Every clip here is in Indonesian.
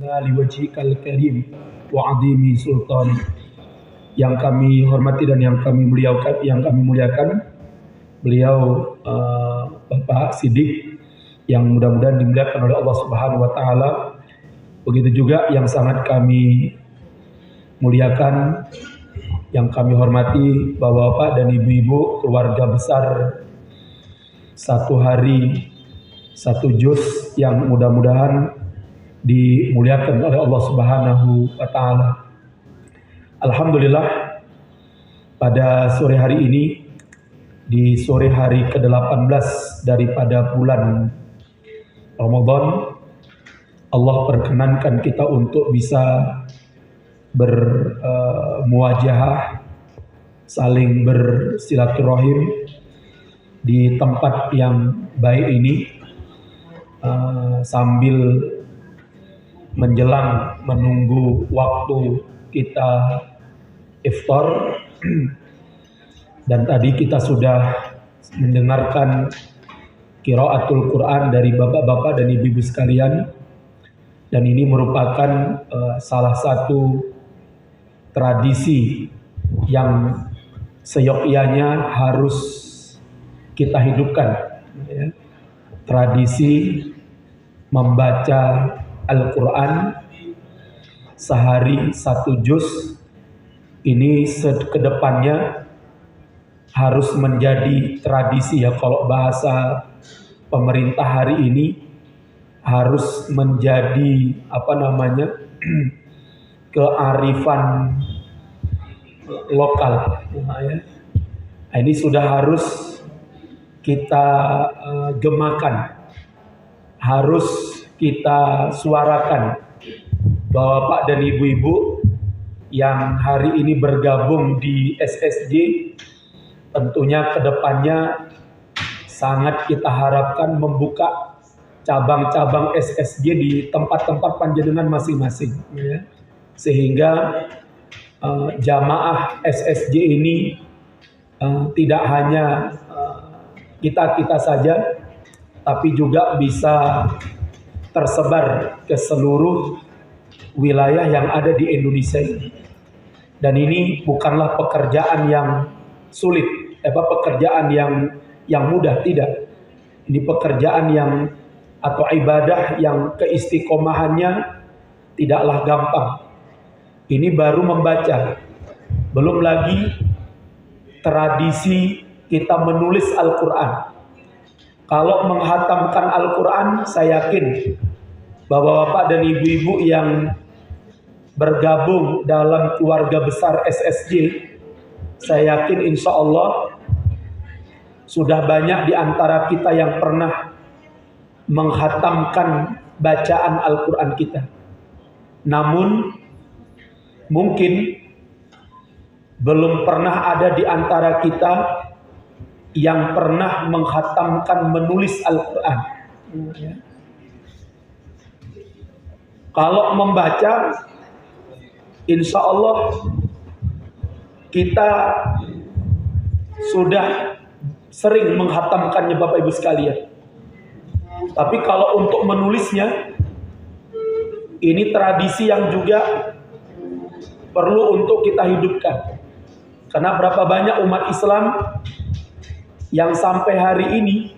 liwajhikal karim wa adimi sultani. Yang kami hormati dan yang kami muliakan, beliau Bapak Siddiq yang mudah-mudahan dimuliakan oleh Allah Subhanahu wa taala. Begitu juga yang sangat kami muliakan, yang kami hormati Bapak-bapak dan ibu-ibu keluarga besar Satu Hari Satu Juz yang mudah-mudahan dimuliakan oleh Allah Subhanahu wa taala. Alhamdulillah, pada sore hari ini, di sore hari ke-18 daripada bulan Ramadan, Allah perkenankan kita untuk bisa bermuwajahah, saling bersilaturahim di tempat yang baik ini, sambil menjelang menunggu waktu kita iftar. Dan tadi kita sudah mendengarkan qiraatul Quran dari bapak-bapak dan ibu-ibu sekalian. Dan ini merupakan salah satu tradisi yang seyogyanya harus kita hidupkan, ya. Tradisi membaca Al-Quran sehari 1 juz ini kedepannya harus menjadi tradisi, ya. Kalau bahasa pemerintah hari ini harus menjadi kearifan lokal, ya. Ini sudah harus kita gemakan, harus kita suarakan. Bapak dan ibu-ibu yang hari ini bergabung di SSJ, tentunya kedepannya sangat kita harapkan membuka cabang-cabang SSJ di tempat-tempat panjenengan masing-masing, ya. Sehingga jamaah SSJ ini tidak hanya kita saja, tapi juga bisa tersebar ke seluruh wilayah yang ada di Indonesia ini. Dan ini bukanlah pekerjaan yang sulit, pekerjaan yang mudah, tidak. Ini pekerjaan atau ibadah yang keistiqomahannya tidaklah gampang. Ini baru membaca, belum lagi tradisi kita menulis Al-Quran. Kalau menghatamkan Al-Quran, saya yakin bahwa bapak dan ibu-ibu yang bergabung dalam keluarga besar SSJ, saya yakin insya Allah sudah banyak di antara kita yang pernah menghatamkan bacaan Al-Quran kita. Namun mungkin belum pernah ada di antara kita yang pernah menghatamkan menulis Al-Quran. Kalau membaca, insya Allah kita sudah sering menghatamkannya Bapak Ibu sekalian. Tapi kalau untuk menulisnya, ini tradisi yang juga perlu untuk kita hidupkan. Karena berapa banyak umat Islam yang sampai hari ini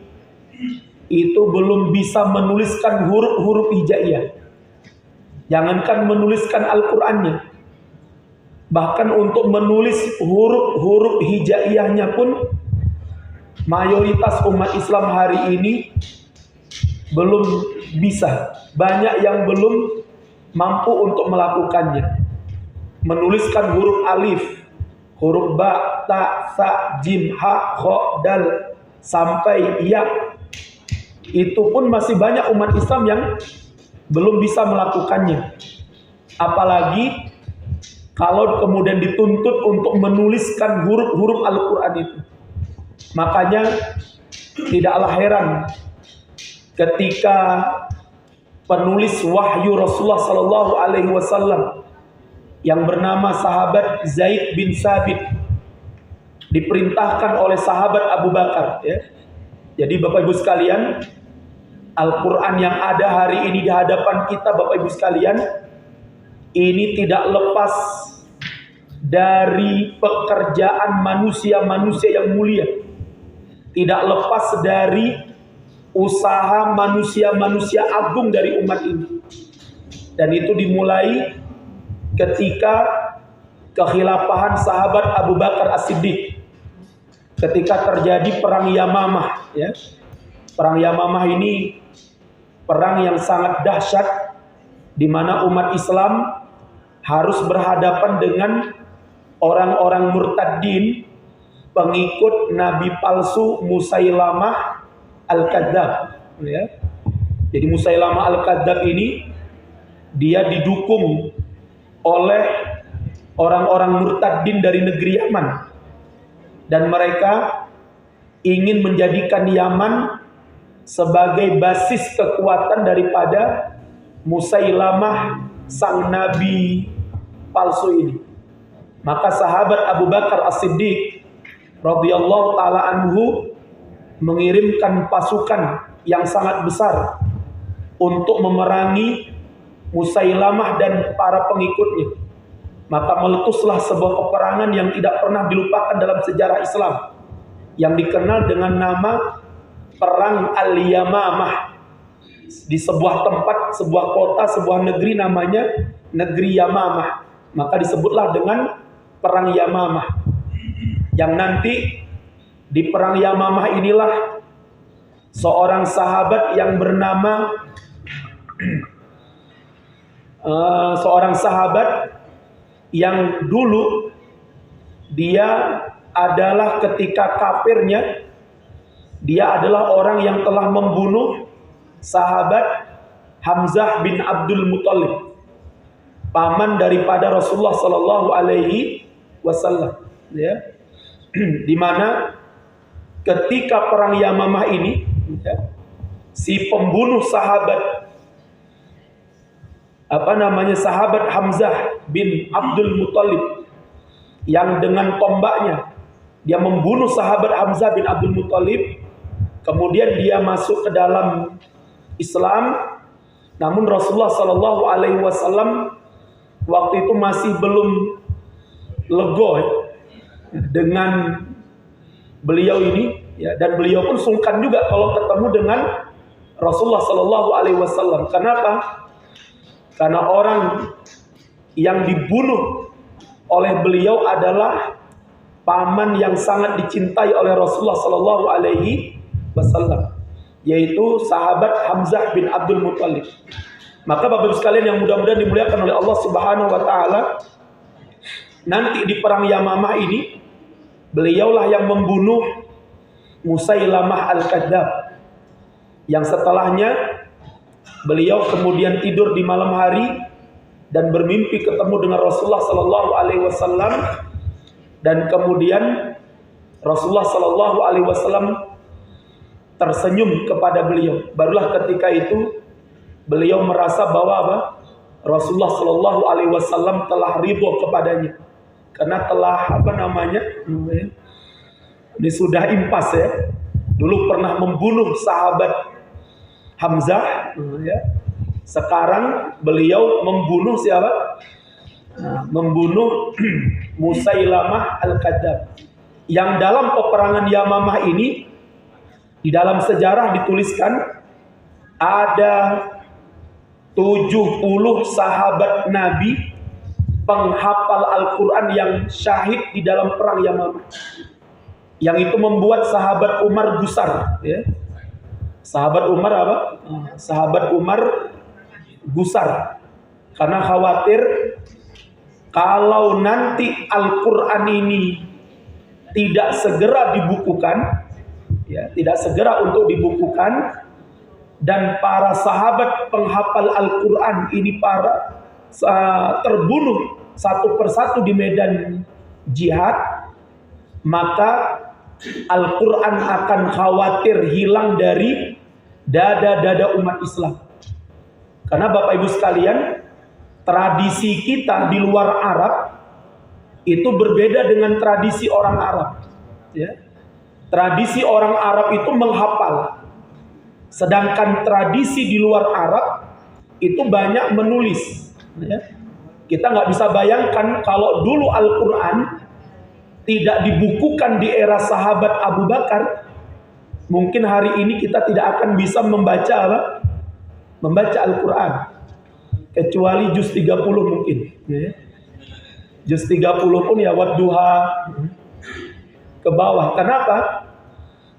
itu belum bisa menuliskan huruf-huruf hijaiyah. Jangankan menuliskan Al-Qur'annya, bahkan untuk menulis huruf-huruf hijaiyahnya pun mayoritas umat Islam hari ini belum bisa. Banyak yang belum mampu untuk melakukannya. Menuliskan huruf alif, huruf ba, ta, sa, jim, ha, kho, dal, sampai ya. Itu pun masih banyak umat Islam yang belum bisa melakukannya. Apalagi kalau kemudian dituntut untuk menuliskan huruf-huruf Al-Quran itu. Makanya tidaklah heran ketika penulis wahyu Rasulullah Sallallahu Alaihi Wasallam yang bernama sahabat Zaid bin Sabit diperintahkan oleh sahabat Abu Bakar, ya. Jadi Bapak Ibu sekalian, Al-Quran yang ada hari ini di hadapan kita, Bapak Ibu sekalian, ini tidak lepas dari pekerjaan manusia-manusia yang mulia, tidak lepas dari usaha manusia-manusia agung dari umat ini. Dan itu dimulai ketika kekhilafahan sahabat Abu Bakar As-Siddiq, ketika terjadi perang Yamamah, ya. Perang Yamamah ini perang yang sangat dahsyat, di mana umat Islam harus berhadapan dengan orang-orang murtadin, pengikut Nabi palsu Musailamah Al-Kadzab, ya. Jadi Musailamah Al-Kadzab ini dia didukung oleh orang-orang murtadin dari negeri Yaman, dan mereka ingin menjadikan Yaman sebagai basis kekuatan daripada Musailamah sang nabi palsu ini. Maka sahabat Abu Bakar As-Siddiq radhiyallahu taala anhu mengirimkan pasukan yang sangat besar untuk memerangi Musailamah dan para pengikutnya. Maka meletuslah sebuah peperangan yang tidak pernah dilupakan dalam sejarah Islam, yang dikenal dengan nama Perang Al-Yamamah. Di sebuah tempat, sebuah kota, sebuah negeri namanya Negeri Yamamah, maka disebutlah dengan Perang Yamamah. Yang nanti di Perang Yamamah inilah seorang sahabat yang bernama seorang sahabat yang dulu dia adalah ketika kafirnya, dia adalah orang yang telah membunuh sahabat Hamzah bin Abdul Muthalib, paman daripada Rasulullah Sallallahu Alaihi Wasallam, ya. Di mana ketika perang Yamamah ini, ya, si pembunuh sahabat sahabat Hamzah bin Abdul Muthalib, yang dengan tombaknya dia membunuh sahabat Hamzah bin Abdul Muthalib, kemudian dia masuk ke dalam Islam. Namun Rasulullah Sallallahu Alaihi Wasallam waktu itu masih belum lego dengan beliau ini, ya, dan beliau pun sungkan juga kalau ketemu dengan Rasulullah Sallallahu Alaihi Wasallam. Kenapa? Karena orang yang dibunuh oleh beliau adalah paman yang sangat dicintai oleh Rasulullah Sallallahu Alaihi Wasallam, yaitu sahabat Hamzah bin Abdul Muthalib. Maka Bapak Ibu sekalian yang mudah-mudahan dimuliakan oleh Allah Subhanahu Wa Taala, nanti di perang Yamamah ini beliaulah yang membunuh Musailamah Al-Kadzab, yang setelahnya beliau kemudian tidur di malam hari dan bermimpi ketemu dengan Rasulullah Sallallahu Alaihi Wasallam, dan kemudian Rasulullah Sallallahu Alaihi Wasallam tersenyum kepada beliau. Barulah ketika itu beliau merasa bahwa Rasulullah Sallallahu Alaihi Wasallam telah ridho kepadanya, karena telah ini sudah impas, ya. Dulu pernah membunuh sahabat Hamzah, ya. Sekarang beliau membunuh siapa? Membunuh Musailamah Al-Kadzab. Yang dalam peperangan Yamamah ini, di dalam sejarah dituliskan ada 70 sahabat Nabi penghafal Al-Quran yang syahid di dalam perang Yamamah. Yang itu membuat sahabat Umar gusar, ya. Sahabat Umar apa? Sahabat Umar gusar karena khawatir kalau nanti Al-Quran ini tidak segera dibukukan, ya, tidak segera untuk dibukukan, dan para sahabat penghafal Al-Quran ini terbunuh satu persatu di medan jihad, maka Al-Quran akan khawatir hilang dari dada-dada umat Islam. Karena Bapak Ibu sekalian, tradisi kita di luar Arab itu berbeda dengan tradisi orang Arab, ya. Tradisi orang Arab itu menghafal. Sedangkan tradisi di luar Arab itu banyak menulis. Ya. Kita nggak bisa bayangkan kalau dulu Al-Quran tidak dibukukan di era sahabat Abu Bakar, mungkin hari ini kita tidak akan bisa membaca apa? Membaca Al-Quran. Kecuali juz 30 mungkin. Ya. Juz 30 pun ya wadduha ke bawah. Kenapa?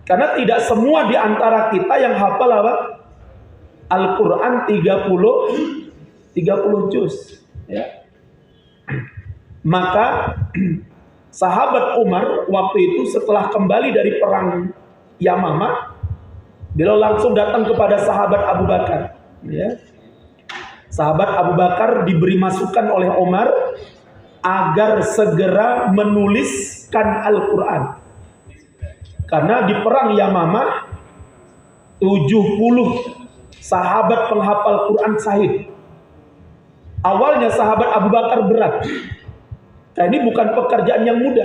Karena tidak semua di antara kita yang hafal apa? Al-Quran 30 juz. Ya. Maka sahabat Umar waktu itu setelah kembali dari perang Yamamah, beliau langsung datang kepada sahabat Abu Bakar. Ya. Sahabat Abu Bakar diberi masukan oleh Umar agar segera menuliskan Al-Quran. Karena di perang Yamamah 70 sahabat penghafal Quran syahid. Awalnya sahabat Abu Bakar berat. Nah, ini bukan pekerjaan yang mudah.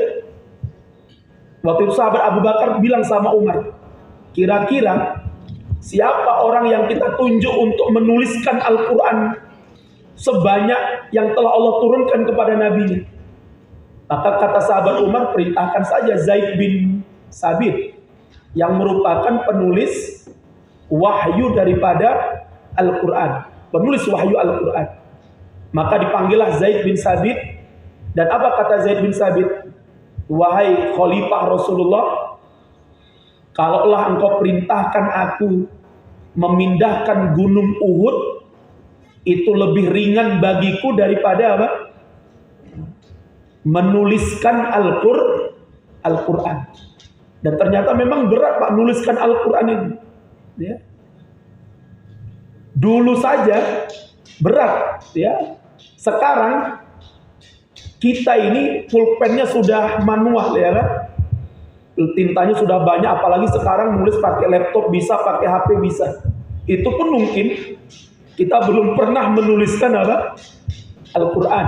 Waktu itu sahabat Abu Bakar bilang sama Umar, kira-kira siapa orang yang kita tunjuk untuk menuliskan Al-Quran sebanyak yang telah Allah turunkan kepada Nabi-Nya? Maka kata sahabat Umar, perintahkan saja Zaid bin Sabit yang merupakan penulis wahyu daripada Al-Quran, penulis wahyu Al-Quran. Maka dipanggillah Zaid bin Sabit. Dan apa kata Zaid bin Sabit? Wahai Khalifah Rasulullah, kalaulah engkau perintahkan aku memindahkan gunung Uhud, itu lebih ringan bagiku daripada apa? Menuliskan Al-Quran. Dan ternyata memang berat Pak nuliskan Al-Quran ini. Ya. Dulu saja berat, ya. Sekarang kita ini pulpennya sudah manual, ya kan? Tintanya sudah banyak, apalagi sekarang nulis pakai laptop bisa, pakai HP bisa. Itu pun mungkin kita belum pernah menuliskan apa? Al-Quran.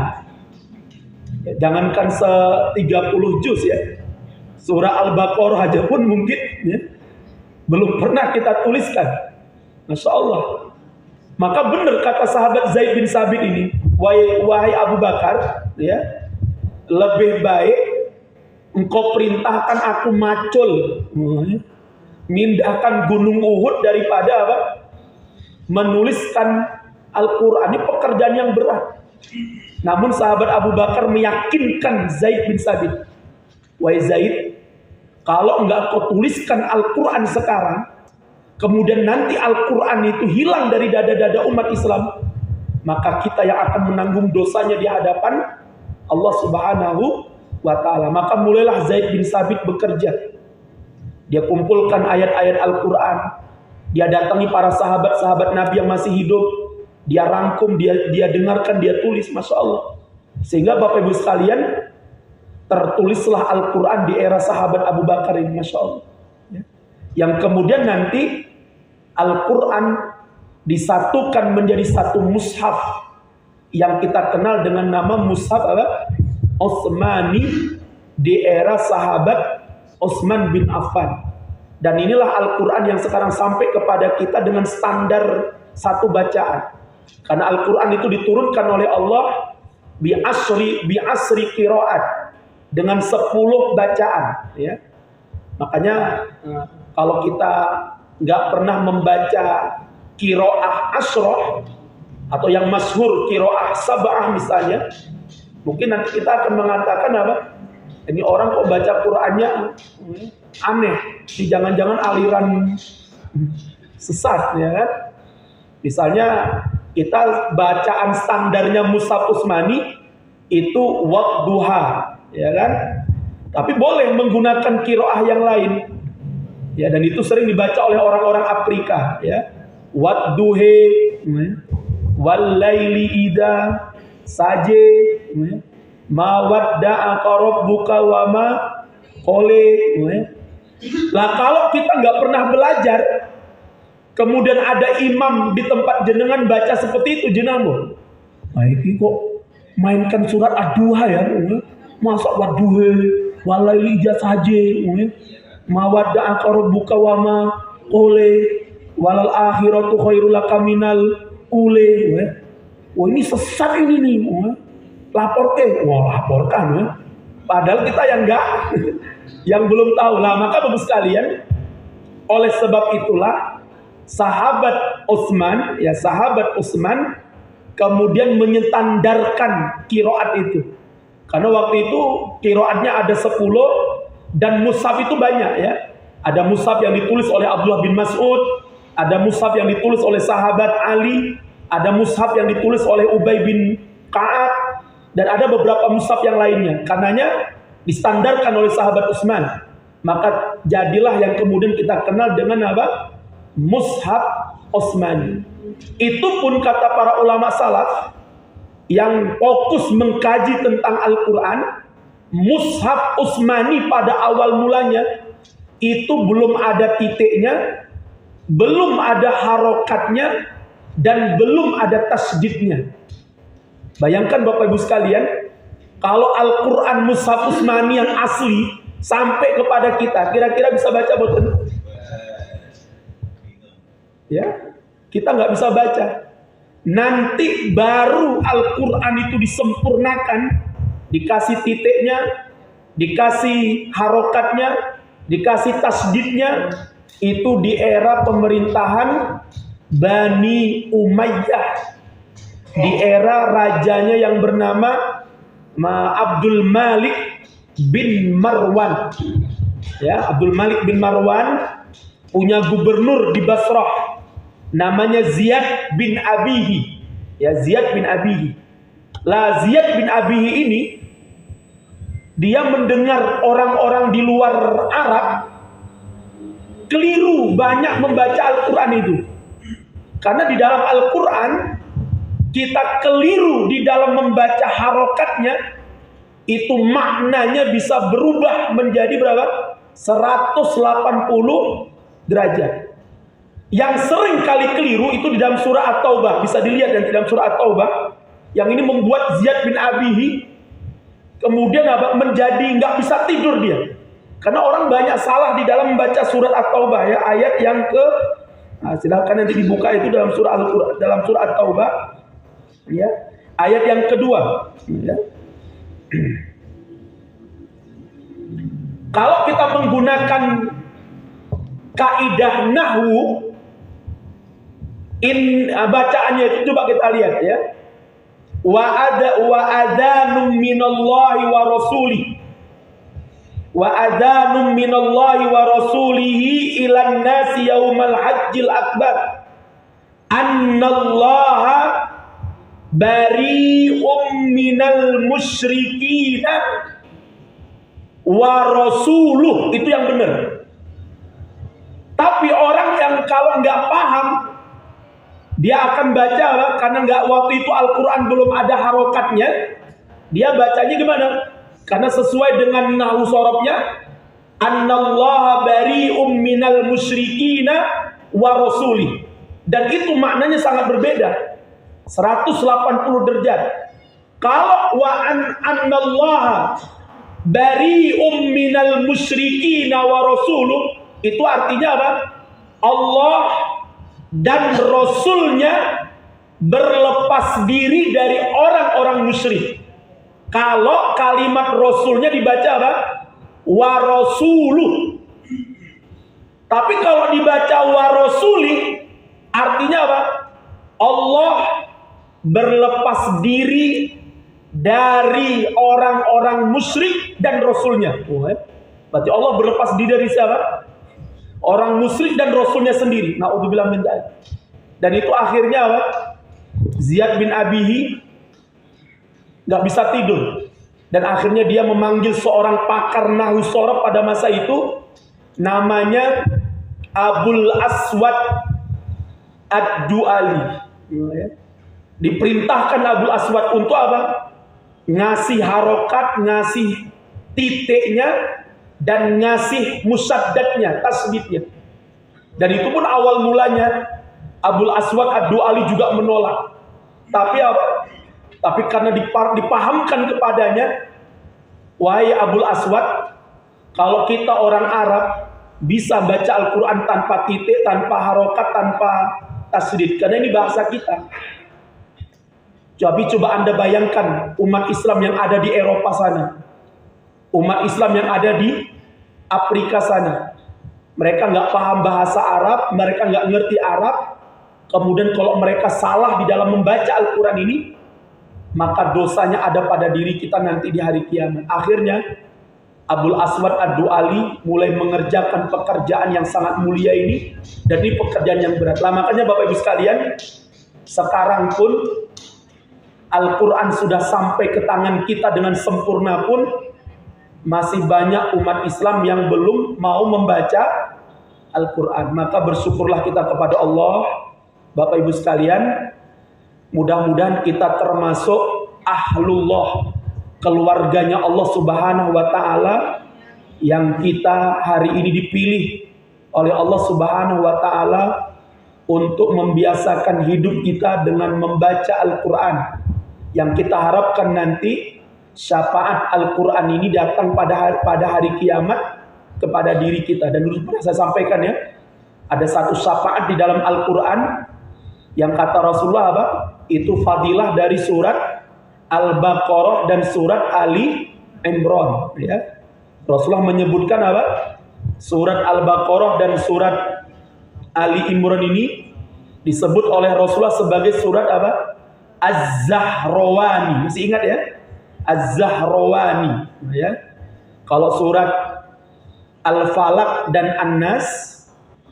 Ya, jangankan 30 juz ya. Surah Al-Baqarah aja pun mungkin ya, belum pernah kita tuliskan. Masya Allah. Maka benar kata sahabat Zaid bin Sabit ini, wahai Abu Bakar, ya, lebih baik engkau perintahkan aku macul, mindahkan gunung Uhud daripada apa? Menuliskan Al-Quran. Ini pekerjaan yang berat. Namun sahabat Abu Bakar meyakinkan Zaid bin Sabit, wahai Zaid, kalau enggak kau tuliskan Al-Quran sekarang, kemudian nanti Al-Quran itu hilang dari dada-dada umat Islam, maka kita yang akan menanggung dosanya di hadapan Allah Subhanahu wa ta'ala. Maka mulailah Zaid bin Sabit bekerja. Dia kumpulkan ayat-ayat Al-Quran, dia datangi para sahabat-sahabat Nabi yang masih hidup, dia rangkum, dia dengarkan, dia tulis. Masya Allah. Sehingga Bapak Ibu sekalian, tertulislah Al-Quran di era sahabat Abu Bakar ini. Masya Allah. Yang kemudian nanti Al-Quran disatukan menjadi satu mushaf yang kita kenal dengan nama mushaf apa? Utsmani, di era sahabat Utsman bin Affan. Dan inilah Al-Quran yang sekarang sampai kepada kita dengan standar satu bacaan. Karena Al-Quran itu diturunkan oleh Allah bi asri qiraat, dengan 10 bacaan, ya. Makanya kalau kita nggak pernah membaca qiraah asroh atau yang masyhur qiraah sab'ah misalnya, mungkin nanti kita akan mengatakan apa? Ini orang kok baca Qur'annya aneh, ini jangan-jangan aliran sesat, ya kan? Misalnya kita bacaan standarnya Mushaf Utsmani itu wadduha, ya kan? Tapi boleh menggunakan qiraah yang lain. Ya, dan itu sering dibaca oleh orang-orang Afrika, ya. Wadduhe, wal laili idza saje, ma wadda'aka rabbuka wa ma qole. Lah kalau kita nggak pernah belajar, kemudian ada imam di tempat jenengan baca seperti itu, jenengan, nah ini kok mainkan surat ad-duha ya, masa wadduhe wal laili idza saje, ma wadda'aka rabbuka wa ma qole. walal akhiratu khairul laka minal ule. Wah ini sesat ini nih. Laporkan ya. Padahal kita yang enggak, yang belum tahu lah. Maka bagus sekalian, oleh sebab itulah sahabat Utsman kemudian menyetandarkan qiraat itu. Karena waktu itu qiraatnya ada 10 dan mushaf itu banyak ya. Ada mushaf yang ditulis oleh Abdullah bin Mas'ud, ada mushaf yang ditulis oleh sahabat Ali, ada mushaf yang ditulis oleh Ubay bin Ka'ab, dan ada beberapa mushaf yang lainnya. Karenanya distandarkan oleh sahabat Utsman. Maka jadilah yang kemudian kita kenal dengan apa? Mushaf Utsmani. Itu pun kata para ulama salaf yang fokus mengkaji tentang Al-Quran, mushaf Utsmani pada awal mulanya itu belum ada titiknya, belum ada harokatnya, dan belum ada tasdidnya. Bayangkan Bapak Ibu sekalian, kalau Al-Quran mushaf Utsmani yang asli sampai kepada kita, kira-kira bisa baca betul? Ya, kita nggak bisa baca. Nanti baru Al-Quran itu disempurnakan, dikasih titiknya, dikasih harokatnya, dikasih tasdidnya, itu di era pemerintahan Bani Umayyah, di era rajanya yang bernama Abdul Malik bin Marwan. Ya, Abdul Malik bin Marwan punya gubernur di Basrah, namanya Ziyad bin Abihi. Ya, Ziyad bin Abihi. Lah Ziyad bin Abihi ini dia mendengar orang-orang di luar Arab keliru banyak membaca Al-Quran itu. Karena di dalam Al-Quran kita keliru di dalam membaca harokatnya, itu maknanya bisa berubah menjadi berapa? 180 derajat. Yang sering kali keliru itu di dalam surah At-Taubah. Bisa dilihat dan di dalam surah At-Taubah. Yang ini membuat Ziyad bin Abihi kemudian menjadi nggak bisa tidur dia. Karena orang banyak salah di dalam membaca surat At-Taubah ya, ayat yang silakan nanti dibuka itu dalam surah Al-Quran, dalam surah At-Taubah. Ya, ayat yang kedua. Ya. Kalau kita menggunakan kaidah nahwu, bacaannya itu coba kita lihat ya. Wa adhanum minallahi wa rasulih. Wa adhanum minallahi wa rasulihi ilan nasi yaumal hajjil akbar. Annallaha bari'um minal musyrikina wa rasuluh. Itu yang benar. Tapi orang yang kalau nggak paham, dia akan baca karena nggak, waktu itu Al-Quran belum ada harokatnya, dia bacanya gimana? Karena sesuai dengan nahwu sorobnya, annallaha bari'um minal musyrikina wa rasulih. Dan itu maknanya sangat berbeda, 180 derajat. Kalau annallaha bari'um minal musyrikina wa rasuluh, itu artinya apa? Allah dan Rasulnya berlepas diri dari orang-orang musyrik. Kalau kalimat Rasulnya dibaca apa? Wa rasuluh. Tapi kalau dibaca wa rasuli, artinya apa? Allah berlepas diri dari orang-orang musyrik dan Rasulnya. Berarti Allah berlepas diri dari siapa? Orang musyrik dan Rasulnya sendiri. Na'udzubillah min dzalik. Dan itu akhirnya apa? Ziyad bin Abihi nggak bisa tidur. Dan akhirnya dia memanggil seorang pakar nahwu sorob pada masa itu, namanya Abul Aswad Ad-Du'ali. Diperintahkan Abul Aswad untuk apa? Ngasih harokat, ngasih titiknya, dan ngasih musaddadnya, tasdidnya. Dan itu pun awal mulanya Abul Aswad Ad-Du'ali juga menolak. Tapi apa? Tapi karena dipahamkan kepadanya, wahai Abul Aswad, kalau kita orang Arab bisa baca Al-Quran tanpa titik, tanpa harokat, tanpa tasdid, karena ini bahasa kita. Jadi coba Anda bayangkan umat Islam yang ada di Eropa sana, umat Islam yang ada di Afrika sana. Mereka nggak paham bahasa Arab, mereka nggak ngerti Arab. Kemudian kalau mereka salah di dalam membaca Al-Quran ini, maka dosanya ada pada diri kita nanti di hari kiamat. Akhirnya Abul Aswad Ad-Du'ali mulai mengerjakan pekerjaan yang sangat mulia ini, dan ini pekerjaan yang berat. Lah makanya Bapak Ibu sekalian, sekarang pun Al-Quran sudah sampai ke tangan kita dengan sempurna pun, masih banyak umat Islam yang belum mau membaca Al-Quran. Maka bersyukurlah kita kepada Allah, Bapak Ibu sekalian. Mudah-mudahan kita termasuk ahlullah, keluarganya Allah Subhanahu wa Ta'ala, yang kita hari ini dipilih oleh Allah Subhanahu wa Ta'ala untuk membiasakan hidup kita dengan membaca Al-Quran, yang kita harapkan nanti syafaat Al-Quran ini datang pada hari kiamat kepada diri kita. Dan dulu pernah saya sampaikan ya, ada satu syafaat di dalam Al-Quran yang kata Rasulullah apa? Itu fadilah dari surat Al-Baqarah dan surat Ali Imran ya. Rasulullah menyebutkan apa? Surat Al-Baqarah dan surat Ali Imran ini disebut oleh Rasulullah sebagai surat apa? Az-Zahrawani. Masih ingat ya? Az-Zahrawani ya. Kalau surat Al-Falaq dan An-Nas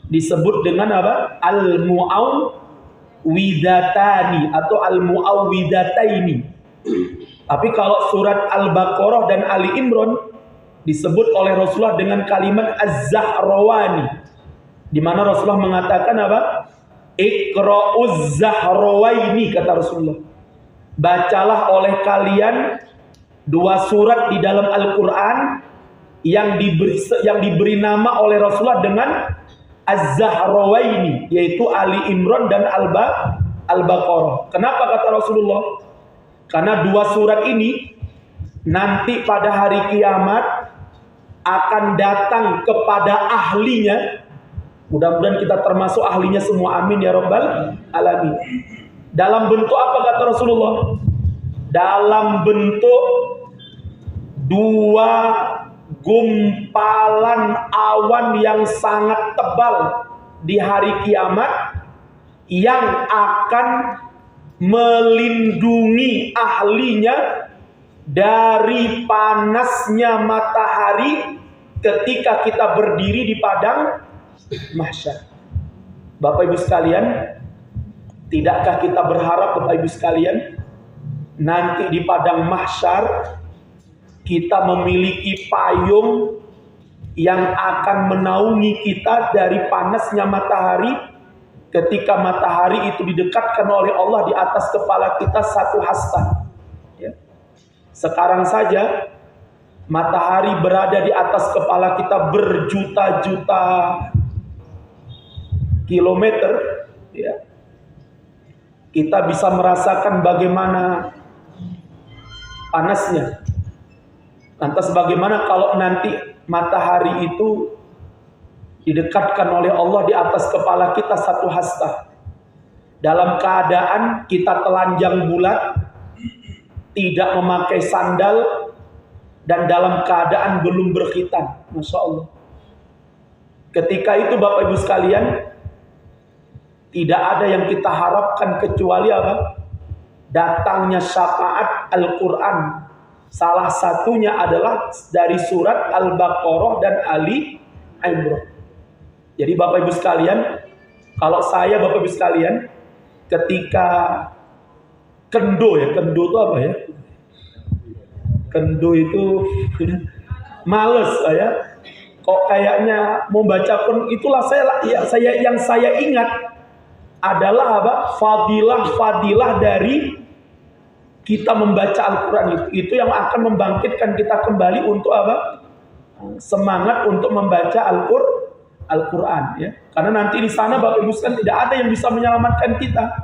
disebut dengan apa? Al-Mu'awwidatani atau Al-Mu'awwidataini. Tapi kalau surat Al-Baqarah dan Ali Imran disebut oleh Rasulullah dengan kalimat Az-Zahrawani, di mana Rasulullah mengatakan apa? Iqra'uz Zahrawaini, kata Rasulullah. Bacalah oleh kalian dua surat di dalam Al-Quran yang diberi nama oleh Rasulullah dengan Az-Zahrawaini, yaitu Ali Imran dan Al-Baqarah. Kenapa kata Rasulullah? Karena dua surat ini nanti pada hari kiamat akan datang kepada ahlinya. Mudah-mudahan kita termasuk ahlinya semua, amin ya rabbal alamin. Dalam bentuk apa kata Rasulullah? Dalam bentuk dua gumpalan awan yang sangat tebal di hari kiamat, yang akan melindungi ahlinya dari panasnya matahari ketika kita berdiri di padang mahsyar. Bapak Ibu sekalian, tidakkah kita berharap Bapak Ibu sekalian, nanti di padang mahsyar kita memiliki payung yang akan menaungi kita dari panasnya matahari ketika matahari itu didekatkan oleh Allah di atas kepala kita satu hasta ya. Sekarang saja matahari berada di atas kepala kita berjuta-juta kilometer ya. Kita bisa merasakan bagaimana panasnya. Lantas bagaimana kalau nanti matahari itu didekatkan oleh Allah di atas kepala kita satu hasta, dalam keadaan kita telanjang bulat, tidak memakai sandal, dan dalam keadaan belum berkhitan. Masya Allah. Ketika itu Bapak Ibu sekalian, tidak ada yang kita harapkan kecuali apa? Datangnya syafaat Al-Quran. Salah satunya adalah dari surat Al-Baqarah dan Ali Imran. Jadi Bapak Ibu sekalian, kalau saya Bapak Ibu sekalian, ketika kendo ya, kendo itu apa ya? Kendo itu males ya. Kok kayaknya mau baca pun, itulah yang saya ingat adalah apa? Fadilah dari kita membaca Al-Quran itu yang akan membangkitkan kita kembali untuk apa? Semangat untuk membaca Al-Quran ya. Karena nanti di sana Bapak Ibu sekalian tidak ada yang bisa menyelamatkan kita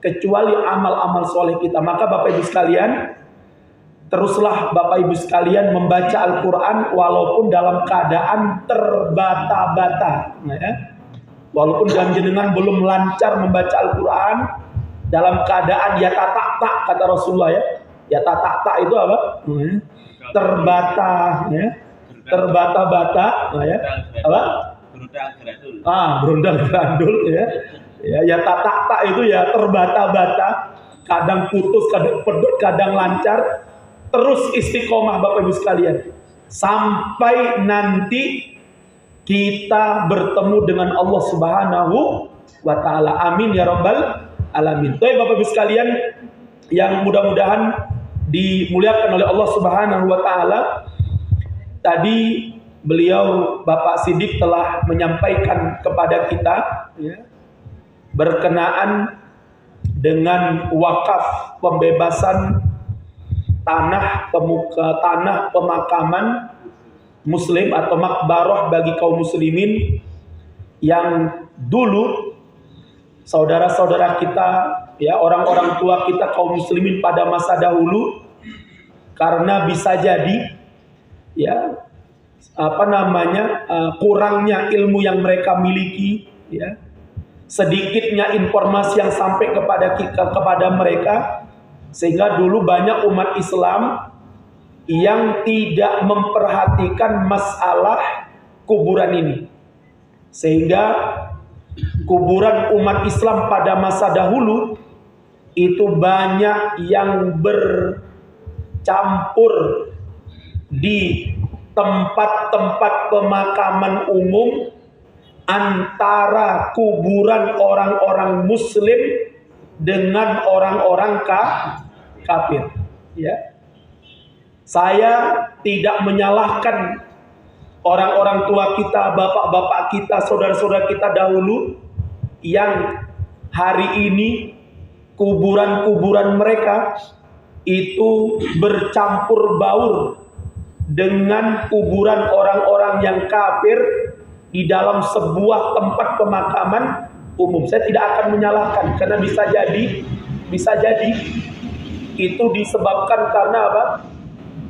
kecuali amal-amal soleh kita. Maka Bapak Ibu sekalian, teruslah Bapak Ibu sekalian membaca Al-Quran walaupun dalam keadaan terbata-bata. Ya. Walaupun jenengan belum lancar membaca Al-Quran, dalam keadaan ya tak kata Rasulullah ya. Ya tak itu apa? Terbata, ya. Terbata-bata, ya. Apa? Berondang gerandul, ya. Ya tak itu ya terbata-bata, kadang putus, kadang pedot, kadang lancar. Terus istiqomah Bapak Ibu sekalian sampai nanti kita bertemu dengan Allah Subhanahu wa Ta'ala. Amin ya Rabbal Alamin. Baik Bapak Ibu sekalian yang mudah-mudahan dimuliakan oleh Allah Subhanahu wa Ta'ala. Tadi beliau Bapak Siddiq telah menyampaikan kepada kita ya, berkenaan dengan wakaf pembebasan tanah pemakaman muslim atau makbarah bagi kaum muslimin yang dulu saudara-saudara kita ya, orang-orang tua kita kaum muslimin pada masa dahulu, karena bisa jadi ya kurangnya ilmu yang mereka miliki ya, sedikitnya informasi yang sampai kepada mereka, sehingga dulu banyak umat Islam yang tidak memperhatikan masalah kuburan ini, sehingga kuburan umat Islam pada masa dahulu itu banyak yang bercampur di tempat-tempat pemakaman umum antara kuburan orang-orang muslim dengan orang-orang kafir ya. Saya tidak menyalahkan orang-orang tua kita, bapak-bapak kita, saudara-saudara kita dahulu yang hari ini kuburan-kuburan mereka itu bercampur baur dengan kuburan orang-orang yang kafir di dalam sebuah tempat pemakaman umum. Saya tidak akan menyalahkan, karena bisa jadi itu disebabkan karena apa?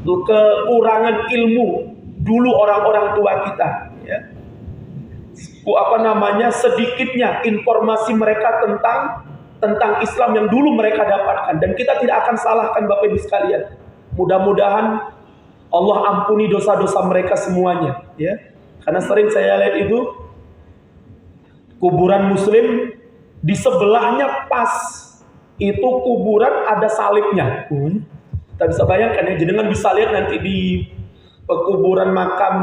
Kekurangan ilmu dulu orang-orang tua kita ya. Sedikitnya informasi mereka tentang Islam yang dulu mereka dapatkan, dan kita tidak akan salahkan Bapak Ibu sekalian. Mudah-mudahan Allah ampuni dosa-dosa mereka semuanya ya. Karena sering saya lihat itu kuburan muslim di sebelahnya pas itu kuburan ada salibnya. Kita bisa bayangkan ya, jenengan bisa lihat nanti di kuburan makam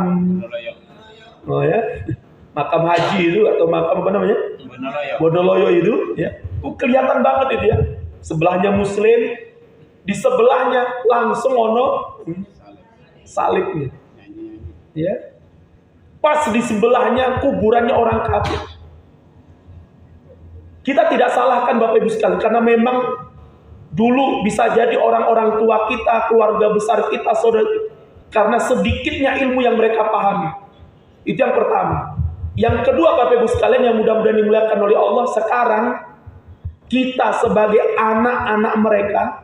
makam haji itu atau makam apa namanya? Bonoloyo itu ya. Kelihatan banget itu ya. Sebelahnya muslim, di sebelahnya langsung salibnya. Ya. Pas di sebelahnya kuburannya orang kafir. Kita tidak salahkan Bapak Ibu sekalian, karena memang dulu bisa jadi orang-orang tua kita, keluarga besar kita, saudara, karena sedikitnya ilmu yang mereka pahami. Itu yang pertama. Yang kedua Bapak Ibu sekalian yang mudah-mudahan dimuliakan oleh Allah, sekarang kita sebagai anak-anak mereka,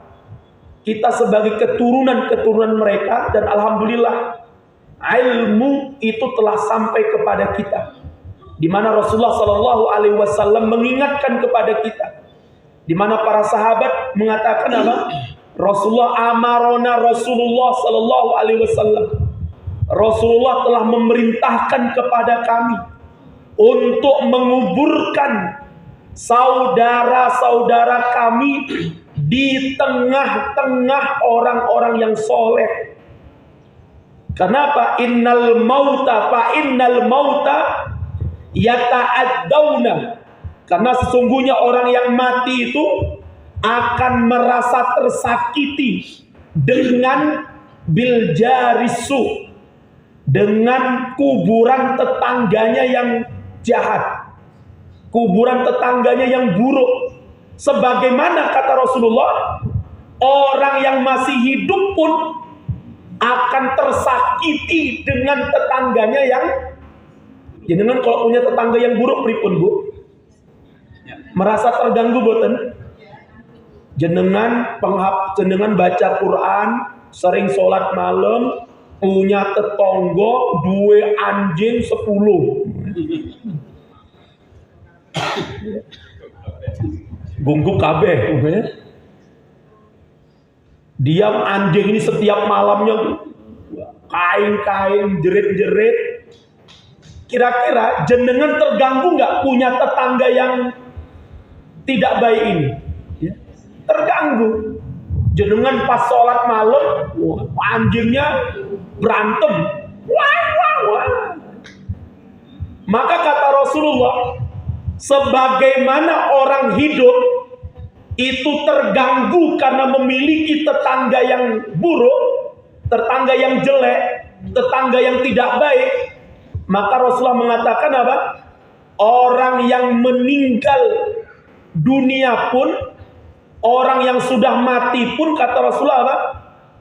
kita sebagai keturunan-keturunan mereka, dan alhamdulillah ilmu itu telah sampai kepada kita, di mana Rasulullah SAW mengingatkan kepada kita, di mana para sahabat mengatakan apa? Rasulullah telah memerintahkan kepada kami untuk menguburkan saudara-saudara kami di tengah-tengah orang-orang yang soleh. Kenapa? Innal mauta yata'addawna. Karena sesungguhnya orang yang mati itu akan merasa tersakiti dengan biljarisu, dengan kuburan tetangganya yang jahat, kuburan tetangganya yang buruk. Sebagaimana kata Rasulullah, orang yang masih hidup pun akan tersakiti dengan tetangganya yang, jenengan kalau punya tetangga yang buruk pripun Bu? Merasa terganggu boten? Jenengan baca Quran, sering sholat malam, punya tetonggo, dua anjing 10. Gunggu kabeh. Diam anjing ini setiap malamnya kain-kain, jerit-jerit. Kira-kira jenengan terganggu nggak punya tetangga yang tidak baik ini? Ya, terganggu. Jenengan pas sholat malam, anjingnya berantem. Wah, wah, wah. Maka kata Rasulullah, sebagaimana orang hidup itu terganggu karena memiliki tetangga yang buruk, tetangga yang jelek, tetangga yang tidak baik, maka Rasulullah mengatakan apa? Orang yang meninggal dunia pun, orang yang sudah mati pun, kata Rasulullah apa?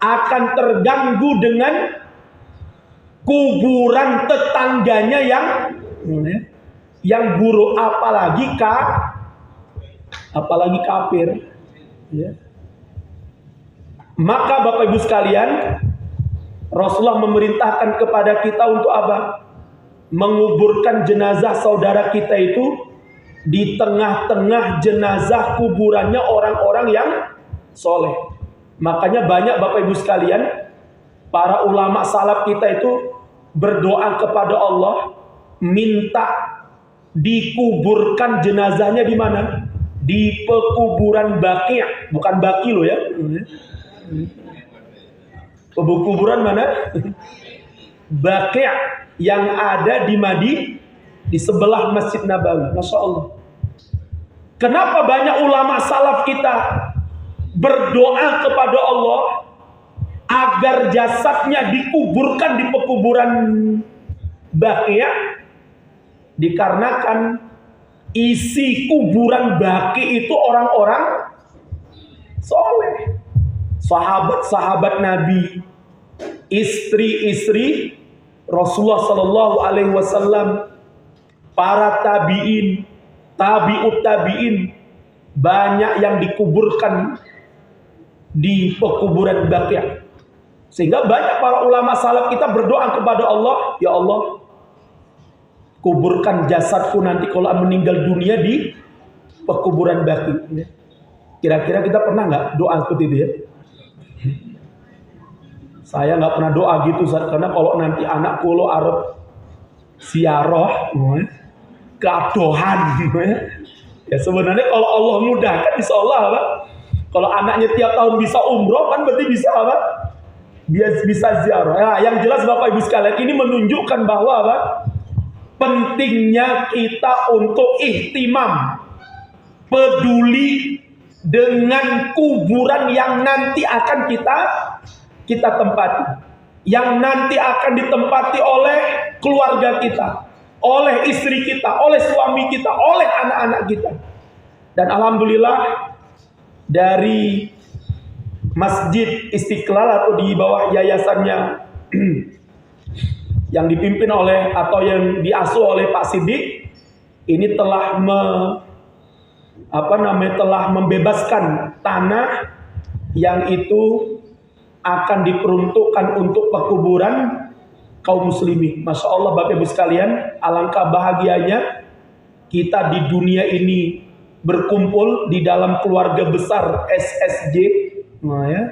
Akan terganggu dengan kuburan tetangganya yang buruk, apalagi kafir. Ya. Maka Bapak Ibu sekalian, Rasulullah memerintahkan kepada kita untuk apa? Menguburkan jenazah saudara kita itu di tengah-tengah jenazah kuburannya orang-orang yang soleh. Makanya banyak Bapak Ibu sekalian, para ulama salaf kita itu berdoa kepada Allah, minta dikuburkan jenazahnya di mana? Di pekuburan Baqi', bukan Baqi loh ya. Pekuburan mana? Baqi' yang ada di sebelah Masjid Nabawi. Masya Allah. Kenapa banyak ulama salaf kita berdoa kepada Allah agar jasadnya dikuburkan di pekuburan Baqi'? Dikarenakan isi kuburan Baqi' itu orang-orang soleh, sahabat-sahabat Nabi, istri-istri Rasulullah Sallallahu Alaihi Wasallam, para tabiin, tabiut tabiin, banyak yang dikuburkan di pekuburan Baqi'. Sehingga banyak para ulama salaf kita berdoa kepada Allah, ya Allah, kuburkan jasadku nanti kalau meninggal dunia di pekuburan Baqi'. Kira-kira kita pernah nggak doa seperti itu ya? Saya nggak pernah doa gitu, karena kalau nanti anak kulo arep siaroh, keadohan, ya sebenarnya kalau Allah mudahkan, insya Allah apa? Kalau anaknya tiap tahun bisa umroh kan berarti bisa apa? Bisa ziarah. Nah, yang jelas Bapak Ibu sekalian, ini menunjukkan bahwa apa? Pentingnya kita untuk ihtimam, peduli dengan kuburan yang nanti akan kita tempati, yang nanti akan ditempati oleh keluarga kita, oleh istri kita, oleh suami kita, oleh anak-anak kita. Dan alhamdulillah dari Masjid Istiqlal atau di bawah yayasannya yang dipimpin oleh atau yang diasuh oleh Pak Siddiq ini telah membebaskan tanah yang itu akan diperuntukkan untuk pekuburan kaum muslimin. Masya Allah Bapak Ibu sekalian, alangkah bahagianya kita di dunia ini berkumpul di dalam keluarga besar SSJ. Nah, ya.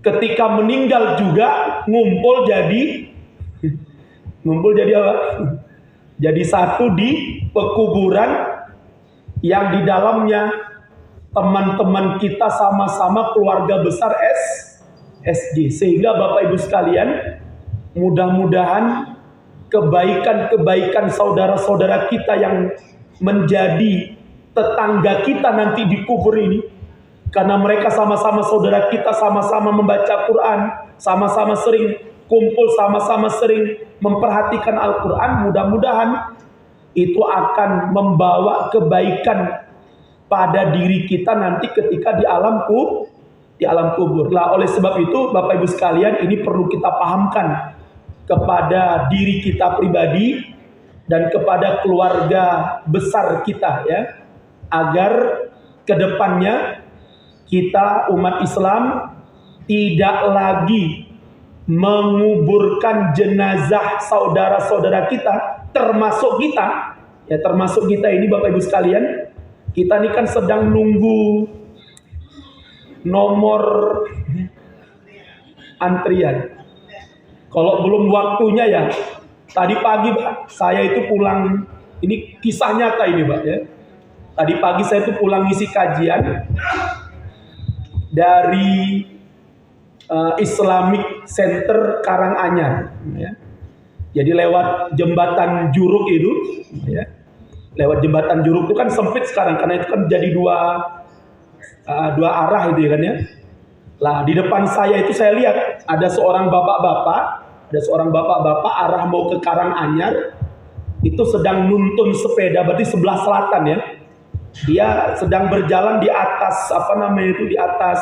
Ketika meninggal juga ngumpul jadi apa? Jadi satu di pekuburan yang di dalamnya teman-teman kita sama-sama keluarga besar SSJ. Sehingga Bapak Ibu sekalian, mudah-mudahan kebaikan-kebaikan saudara-saudara kita yang menjadi tetangga kita nanti di kubur ini, karena mereka sama-sama saudara kita, sama-sama membaca Quran, sama-sama sering kumpul, sama-sama sering memperhatikan Al-Quran, mudah-mudahan itu akan membawa kebaikan pada diri kita nanti ketika di alam kubur. Lah, oleh sebab itu Bapak Ibu sekalian, ini perlu kita pahamkan kepada diri kita pribadi dan kepada keluarga besar kita, ya, agar kedepannya kita umat Islam tidak lagi menguburkan jenazah saudara-saudara kita, termasuk kita. Ya, termasuk kita ini Bapak Ibu sekalian, kita ini kan sedang nunggu nomor antrian. Kalau belum waktunya ya, tadi pagi Pak, saya itu pulang, ini kisah nyata ini Pak ya. Tadi pagi saya itu pulang ngisi kajian dari Islamic Center Karanganyar ya. Jadi lewat jembatan Juruk itu ya. Lewat jembatan Juruk itu kan sempit sekarang karena itu kan jadi dua arah itu ya kan ya. Lah di depan saya itu saya lihat ada seorang bapak-bapak arah mau ke Karanganyar itu sedang nuntun sepeda, berarti sebelah selatan ya. Dia sedang berjalan di atas di atas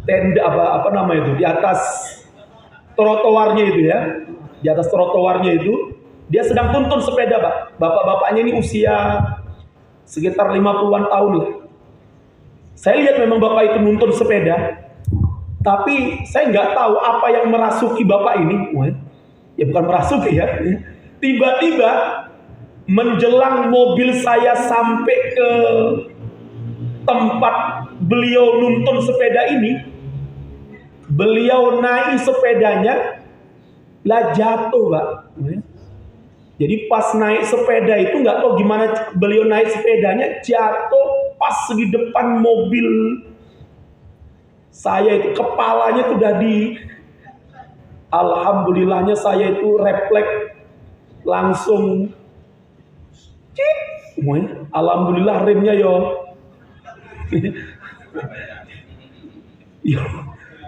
tenda di atas trotoarnya itu ya. Di atas trotoarnya itu dia sedang tuntun sepeda, Pak. Bapak-bapaknya ini usia sekitar 50-an tahun lah. Saya lihat memang bapak itu nuntun sepeda, tapi saya nggak tahu apa yang merasuki bapak ini. Ya bukan merasuki ya. Tiba-tiba menjelang mobil saya sampai ke tempat beliau nuntun sepeda ini, beliau naik sepedanya lah jatuh, Pak. Jadi pas naik sepeda itu nggak tahu gimana beliau naik sepedanya jatuh pas di depan mobil saya itu, kepalanya tuh udah alhamdulillahnya saya itu refleks langsung alhamdulillah remnya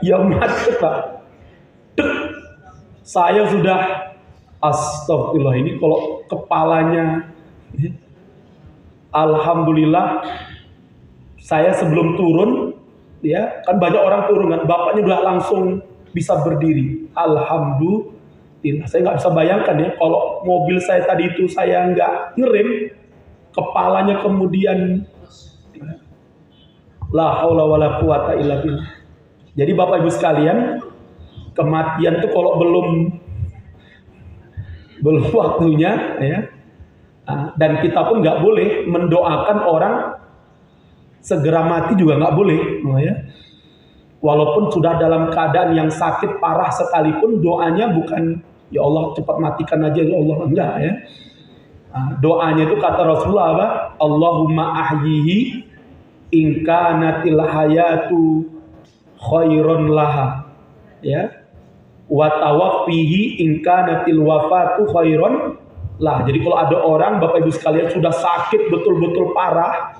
ya macet Pak. Saya sudah astagfirullah, ini kalau kepalanya alhamdulillah saya sebelum turun ya kan banyak orang turun kan, bapaknya udah langsung bisa berdiri. Alhamdulillah, saya nggak bisa bayangkan ya kalau mobil saya tadi itu saya nggak ngerem, kepalanya kemudian la haula wala quwata illa billah. Jadi Bapak Ibu sekalian, kematian itu kalau belum waktunya ya, dan kita pun nggak boleh mendoakan orang segera mati juga nggak boleh ya. Walaupun sudah dalam keadaan yang sakit parah sekalipun, doanya bukan ya Allah cepat matikan aja ya Allah, enggak ya. Doanya itu kata Rasulullah apa? Allahumma ahyihi in kanatil hayatu khairon laha ya, wa tawaffihi in kanatil wafatu khairon lah. Jadi kalau ada orang Bapak Ibu sekalian sudah sakit betul-betul parah,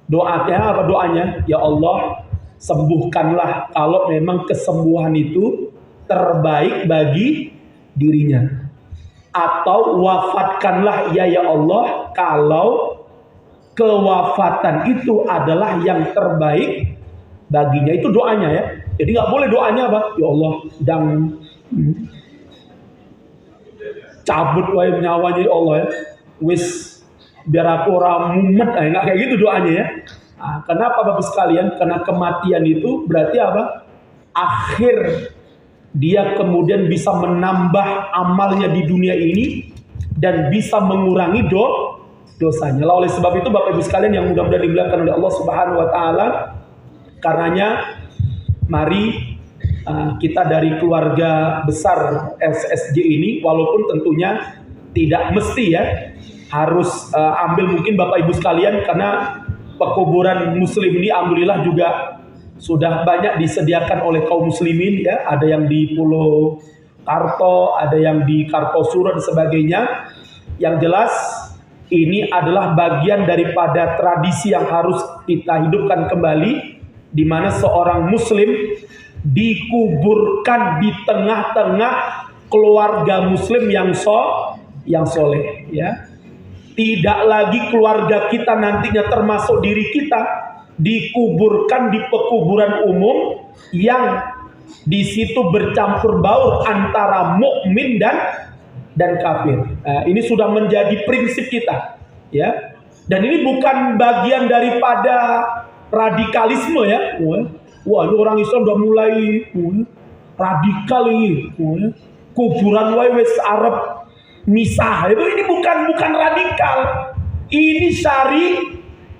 doanya ya Allah sembuhkanlah kalau memang kesembuhan itu terbaik bagi dirinya, atau wafatkanlah ya Allah kalau kewafatan itu adalah yang terbaik baginya. Itu doanya ya. Jadi nggak boleh doanya apa? Ya Allah, cabut wae nyawanya ya Allah ya. Wis biar aku ora mumet, nggak kayak gitu doanya ya. Kenapa Bapak sekalian? Karena kematian itu berarti apa? Akhir dia kemudian bisa menambah amalnya di dunia ini dan bisa mengurangi dosanya. Oleh sebab itu Bapak Ibu sekalian yang mudah-mudahan dimuliakan oleh Allah Subhanahu wa taala, karenanya mari kita dari keluarga besar SSJ ini, walaupun tentunya tidak mesti ya harus ambil mungkin Bapak Ibu sekalian, karena pekuburan muslim ini alhamdulillah juga sudah banyak disediakan oleh kaum muslimin ya. Ada yang di Pulau Karto, ada yang di Kartosuro dan sebagainya. Yang jelas ini adalah bagian daripada tradisi yang harus kita hidupkan kembali, di mana seorang muslim dikuburkan di tengah-tengah keluarga muslim yang soleh ya. Tidak lagi keluarga kita nantinya termasuk diri kita dikuburkan di pekuburan umum yang di situ bercampur baur antara mukmin dan kafir. Ini sudah menjadi prinsip kita ya. Dan ini bukan bagian daripada radikalisme ya. Wah, ini orang Islam udah mulai radikal ini. Kuburan wae wis arep misah. Itu ini bukan radikal. Ini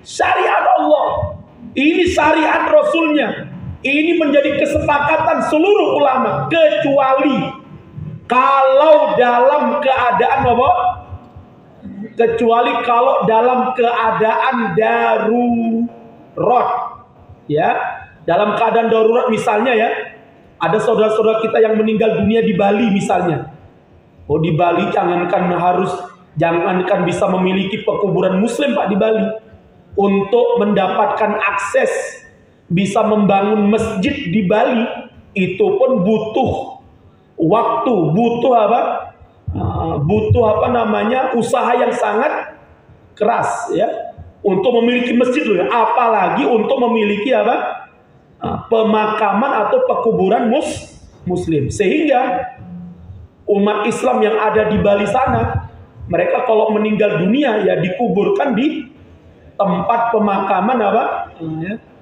syariat Allah. Ini syariat Rasulnya. Ini menjadi kesepakatan seluruh ulama, kecuali kalau dalam keadaan apa? Kecuali kalau dalam keadaan darurat. Ya, dalam keadaan darurat misalnya ya, ada saudara-saudara kita yang meninggal dunia di Bali misalnya. Oh, di Bali jangankan bisa memiliki pekuburan muslim Pak di Bali. Untuk mendapatkan akses bisa membangun masjid di Bali itu pun butuh waktu, usaha yang sangat keras ya untuk memiliki masjid loh ya. Apalagi untuk memiliki pemakaman atau pekuburan muslim. Sehingga umat Islam yang ada di Bali sana, mereka kalau meninggal dunia ya dikuburkan di tempat pemakaman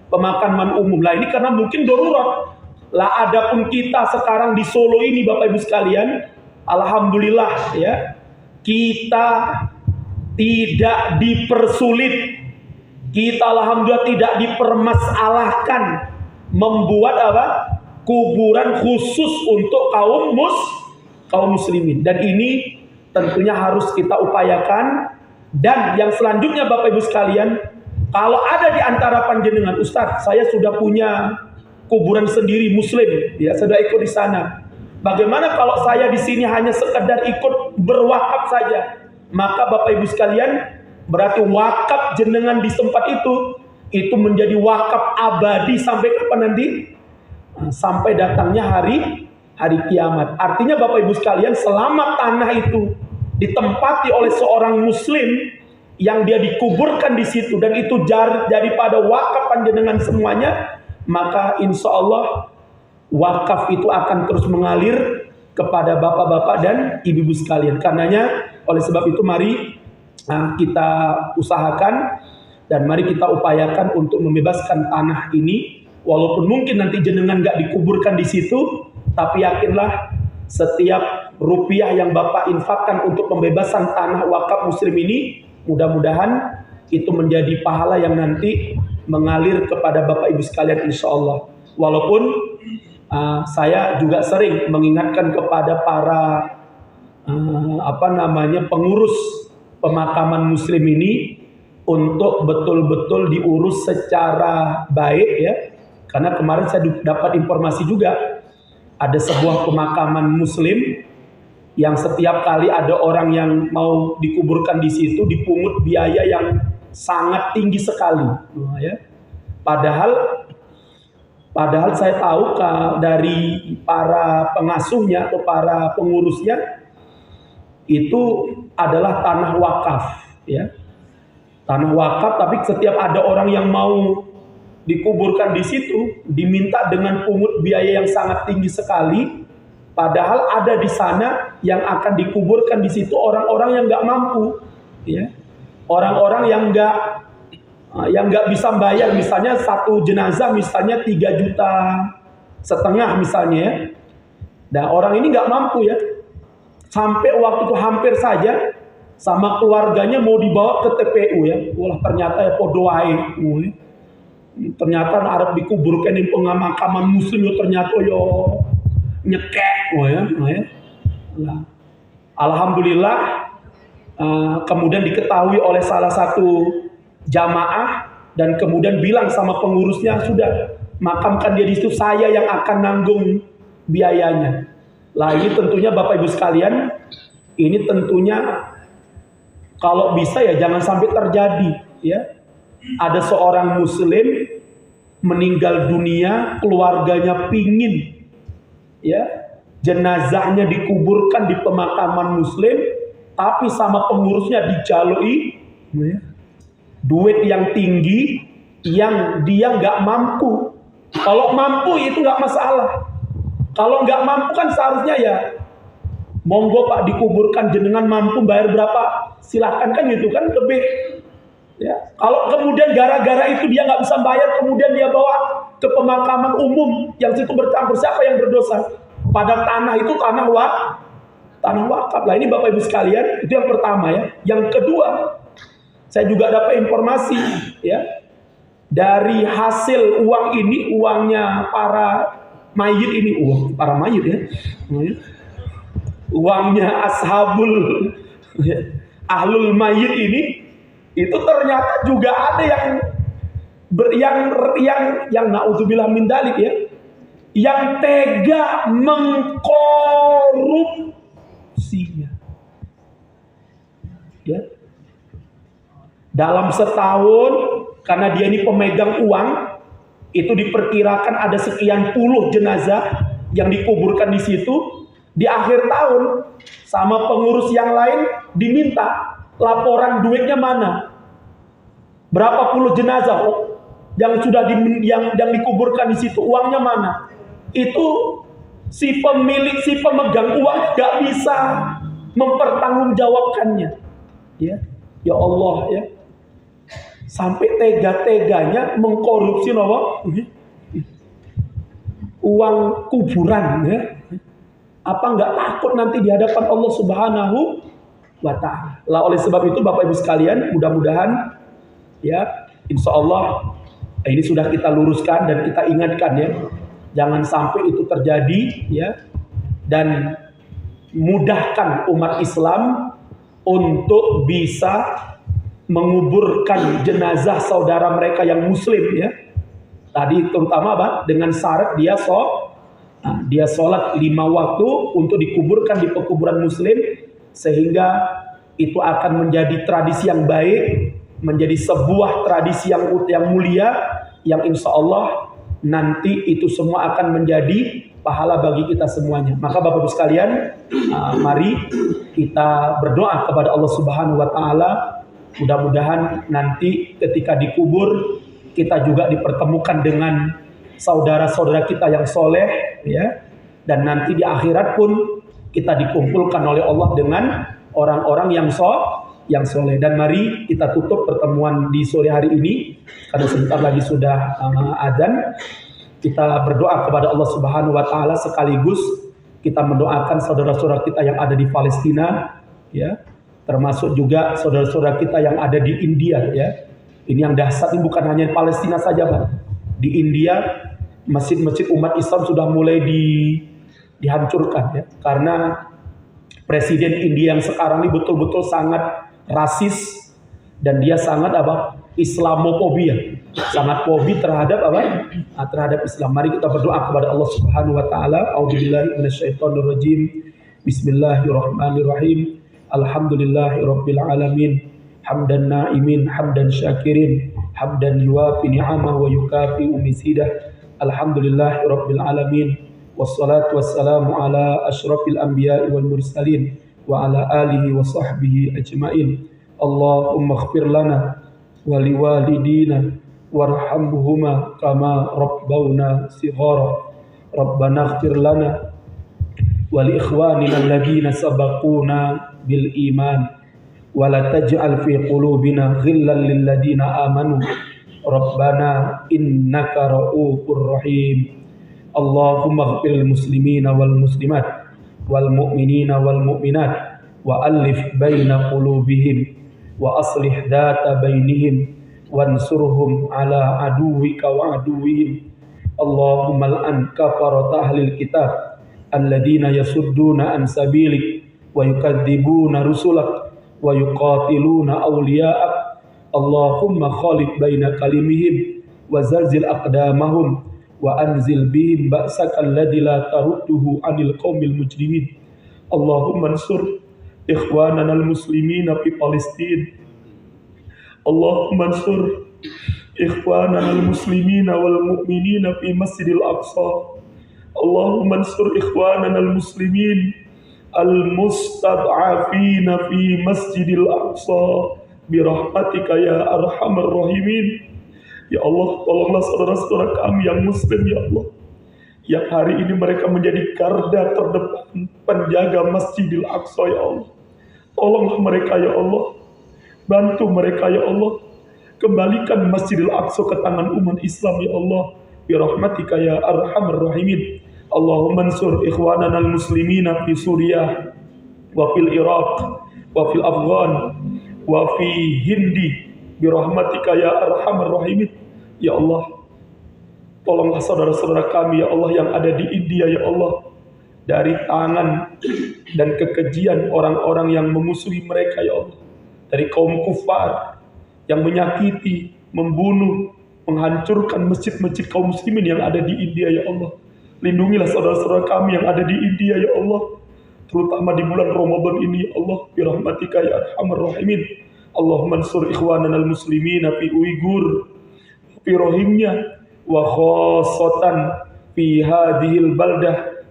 pemakaman umum. Lah ini karena mungkin darurat. Lah adapun kita sekarang di Solo ini Bapak Ibu sekalian, alhamdulillah ya, kita tidak dipersulit. Kita alhamdulillah tidak dipermasalahkan membuat kuburan khusus untuk kaum muslimin. Dan ini tentunya harus kita upayakan. Dan yang selanjutnya Bapak Ibu sekalian, kalau ada di antara panjenengan, Ustadz, saya sudah punya kuburan sendiri muslim, ya sudah ikut di sana. Bagaimana kalau saya di sini hanya sekedar ikut berwakaf saja? Maka Bapak Ibu sekalian, berarti wakaf jenengan di tempat itu menjadi wakaf abadi sampai kapan nanti? Sampai datangnya hari kiamat. Artinya Bapak Ibu sekalian, selama tanah itu ditempati oleh seorang muslim yang dia dikuburkan di situ dan itu daripada wakaf panjenengan semuanya, maka insya Allah wakaf itu akan terus mengalir kepada bapak-bapak dan ibu-ibu sekalian. Karenanya oleh sebab itu mari kita usahakan dan mari kita upayakan untuk membebaskan tanah ini. Walaupun mungkin nanti jenengan gak dikuburkan di situ, tapi yakinlah setiap rupiah yang Bapak infakkan untuk pembebasan tanah wakaf muslim ini, mudah-mudahan itu menjadi pahala yang nanti mengalir kepada Bapak Ibu sekalian insya Allah. Walaupun saya juga sering mengingatkan kepada para pengurus pemakaman muslim ini untuk betul-betul diurus secara baik ya. Karena kemarin saya dapat informasi juga ada sebuah pemakaman muslim yang setiap kali ada orang yang mau dikuburkan di situ dipungut biaya yang sangat tinggi sekali, ya. Padahal saya tahu dari para pengasuhnya atau para pengurusnya itu adalah tanah wakaf, ya. Tanah wakaf, tapi setiap ada orang yang mau dikuburkan di situ diminta dengan pungut biaya yang sangat tinggi sekali. Padahal ada di sana yang akan dikuburkan di situ orang-orang yang nggak mampu, ya. Orang-orang yang nggak bisa bayar, misalnya satu jenazah misalnya 3,5 juta misalnya, ya. Nah orang ini nggak mampu ya. Sampai waktu itu hampir saja sama keluarganya mau dibawa ke TPU ya. Wah ternyata ya podoai. Ternyata Arab dikuburkan di pemakaman muslim yo ternyata yo nyekek ya. Nah, alhamdulillah kemudian diketahui oleh salah satu jamaah dan kemudian bilang sama pengurusnya, sudah makamkan dia di situ, saya yang akan nanggung biayanya. Lah ini tentunya Bapak Ibu sekalian, ini tentunya kalau bisa ya jangan sampai terjadi ya. Ada seorang muslim meninggal dunia, keluarganya pingin ya jenazahnya dikuburkan di pemakaman muslim, tapi sama pengurusnya dijalui ya, duit yang tinggi yang dia nggak mampu. Kalau mampu itu nggak masalah. Kalau nggak mampu kan seharusnya ya monggo Pak dikuburkan, jenengan mampu bayar berapa silahkan, kan gitu kan lebih. Ya, kalau kemudian gara-gara itu dia nggak bisa bayar, kemudian dia bawa ke pemakaman umum yang situ bercampur, siapa yang berdosa? Pada tanah itu tanah wakaf. Lah ini Bapak Ibu sekalian, itu yang pertama ya. Yang kedua, saya juga dapat informasi ya, dari hasil uang ini, uangnya para mayit ini, para mayit ya, uangnya ashabul ahlul mayit ini, itu ternyata juga ada yang naudzubillah min dzalik ya, yang tega mengkorupsinya ya. Dalam setahun, karena dia ini pemegang uang, itu diperkirakan ada sekian puluh jenazah yang dikuburkan di situ. Di akhir tahun sama pengurus yang lain diminta laporan duitnya mana, berapa puluh jenazah yang sudah yang dikuburkan di situ, uangnya mana? Itu si pemegang uang nggak bisa mempertanggungjawabkannya. Ya Allah ya, sampai tega-teganya mengkorupsi uang kuburan ya. Apa nggak takut nanti di hadapan Allah Subhanahu wa Ta'ala? Lah oleh sebab itu Bapak Ibu sekalian, mudah-mudahan ya, insya Allah ini sudah kita luruskan dan kita ingatkan ya, jangan sampai itu terjadi ya, dan mudahkan umat Islam untuk bisa menguburkan jenazah saudara mereka yang muslim ya. Tadi terutama apa? Dengan syarat dia sholat 5 waktu untuk dikuburkan di pekuburan muslim, sehingga itu akan menjadi tradisi yang baik, menjadi sebuah tradisi yang mulia, yang insya Allah nanti itu semua akan menjadi pahala bagi kita semuanya. Maka Bapak Ibu sekalian, mari kita berdoa kepada Allah Subhanahu wa Ta'ala. Mudah-mudahan nanti ketika dikubur, kita juga dipertemukan dengan saudara-saudara kita yang soleh ya, dan nanti di akhirat pun kita dikumpulkan oleh Allah dengan orang-orang yang soleh. Dan mari kita tutup pertemuan di sore hari ini, karena sebentar lagi sudah adzan. Kita berdoa kepada Allah Subhanahu wa Ta'ala, sekaligus kita mendoakan saudara-saudara kita yang ada di Palestina ya, termasuk juga saudara-saudara kita yang ada di India ya. Ini yang dahsyat, ini bukan hanya Palestina saja Pak. Di India masjid-masjid umat Islam sudah mulai dihancurkan ya, karena presiden India yang sekarang ini betul-betul sangat rasis, dan dia sangat Islamofobia, sangat fobi terhadap terhadap Islam. Mari kita berdoa kepada Allah Subhanahu wa Ta'ala. A'udzubillahi minasyaitonirrajim. Bismillahirrahmanirrahim. Alhamdulillahirabbil alamin. Hamdan na'imin, hamdan syakirin, hamdan yuwafi ni'amah wa yukafi umisidah. Alhamdulillahi rabbil alamin. Wassalatu wassalamu ala asyrafil anbiya'i wal mursalin wa ala alihi wa sahbihi ajma'in. Allahumma ighfir lana wa liwalidina warhamhuma kama rabbawna shighara. Rabbana ighfir lana wa li ikhwanina alladhina sabaquna bil iman wa la taj'al fi qulubina ghillan lil ladzina amanu Rabbana innaka ra'ufur rahim. Allahumma ighfiril muslimina wal muslimat wal mu'minina wal mu'minat wa alif baina qulubihim wa aslih dhata bainihim wansurhum ala aduwika wa aduwihim. Allahumma al'an kafarata ahlil kitab alladhina yasudduna an sabilik wa yukadzibuna rusulak wa yuqatiluna awliya'ak. Allahumma khalif baina kalimihim wa zalzil aqdamahum wa anzil bihim ba'saka alladhi la tarudduhu 'anil qaumil mujrimin. Allahumma ansur ikhwanana al-muslimina fi Palestin. Allahumma ansur ikhwanana al-muslimina wal mu'minina fi Masjidil Aqsa. Allahumma ansur ikhwanana al-muslimin al-mustad'afina fi Masjidil Aqsa birahmatika ya arhamar rahimin. Ya Allah, tolonglah saudara-saudara kami yang muslim ya Allah, yang hari ini mereka menjadi garda terdepan penjaga Masjidil Aqsa ya Allah. Tolonglah mereka ya Allah, bantu mereka ya Allah, kembalikan Masjidil Aqsa ke tangan umat Islam ya Allah. birahmatika ya arhamar rahimin. Allahumma ansur ikhwanana al-muslimina fi Suriah wa fil Iraq wa fil Afghan wa fi Hindi birahmatika ya arhamar rahimin. Ya Allah, tolonglah saudara-saudara kami ya Allah yang ada di India ya Allah, dari tangan dan kekejian orang-orang yang memusuhi mereka ya Allah, dari kaum kufar yang menyakiti, membunuh, menghancurkan masjid-masjid kaum muslimin yang ada di India ya Allah. Lindungilah saudara-saudara kami yang ada di India ya Allah, terutama di bulan Ramadan ini ya Allah, birahmatika ya arhamar rahimin. Allahumma ansur ikhwanana al-muslimina fi Uighur, fi Rohingya, wa khassatan fi hadhil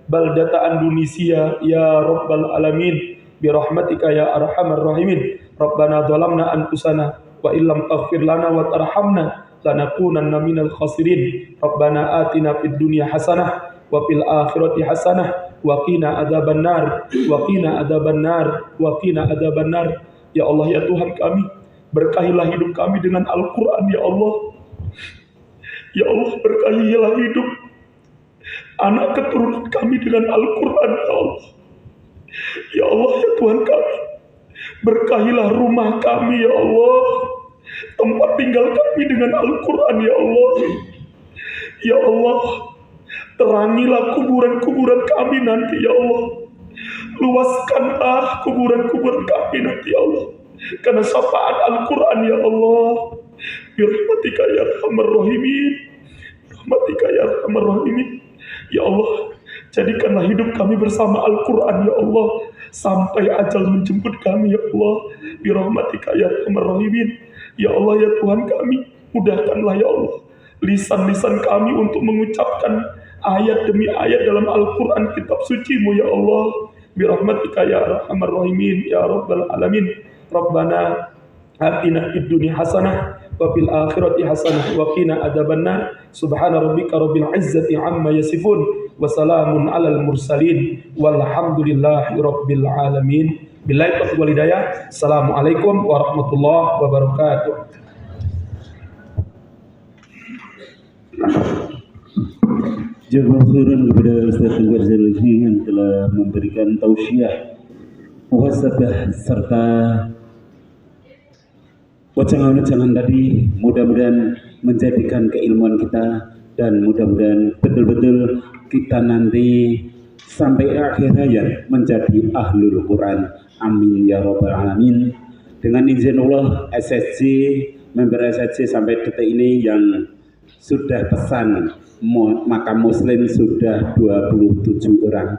baldata Indonesia ya rabbal alamin, birahmatika ya arhamar rahimin. Rabbana dhalamna anfusana wa illam taghfir lana wa tarhamna lanakunanna minal khasirin. Rabbana atina fid dunya hasanah wa fil akhirati hasanah wa qina adzabannar wa qina adzabannar wa qina adzabannar. Ya Allah ya Tuhan kami, berkahilah hidup kami dengan Al-Qur'an ya Allah. Ya Allah, berkahilah hidup anak keturunan kami dengan Al-Qur'an ya Allah. Ya Allah ya Tuhan kami, berkahilah rumah kami ya Allah, tempat tinggal kami dengan Al-Qur'an ya Allah. Ya Allah, terangilah kuburan-kuburan kami nanti ya Allah. Luaskanlah kuburan-kuburan kami nanti ya Allah, karena syafaat Al-Qur'an ya Allah. Birahmatika ya arhamar rahimin, birahmatika ya arhamar rahimin. Ya Allah, jadikanlah hidup kami bersama Al-Qur'an ya Allah, sampai ajal menjemput kami ya Allah. Birahmatika ya arhamar rahimin. Ya Allah ya Tuhan kami, mudahkanlah ya Allah lisan-lisan kami untuk mengucapkan ayat demi ayat dalam Al-Qur'an kitab suci-Mu ya Allah. Birahmatika ya arhamar rahimin ya rabbal alamin. Rabbana atina fid dunya hasanah wa fil akhirati hasanah wa qina adzabannar. Subhana rabbika rabbil izzati amma yasifun wa salamun alal mursalin walhamdulillahi rabbil alamin. Billahi taufiq wal hidayah. Assalamualaikum warahmatullahi wabarakatuh. Jazakallahu kepada Ustaz Tenggar Zalfi yang telah memberikan tausiah, muhasabah serta wacangan-wacangan tadi. Mudah-mudahan menjadikan keilmuan kita, dan mudah-mudahan betul-betul kita nanti sampai akhir hayat menjadi ahlul Quran. Amin ya rabbal alamin. Dengan izin Allah, SSC, member SSC sampai detik ini yang sudah pesan makam muslim sudah 27 orang.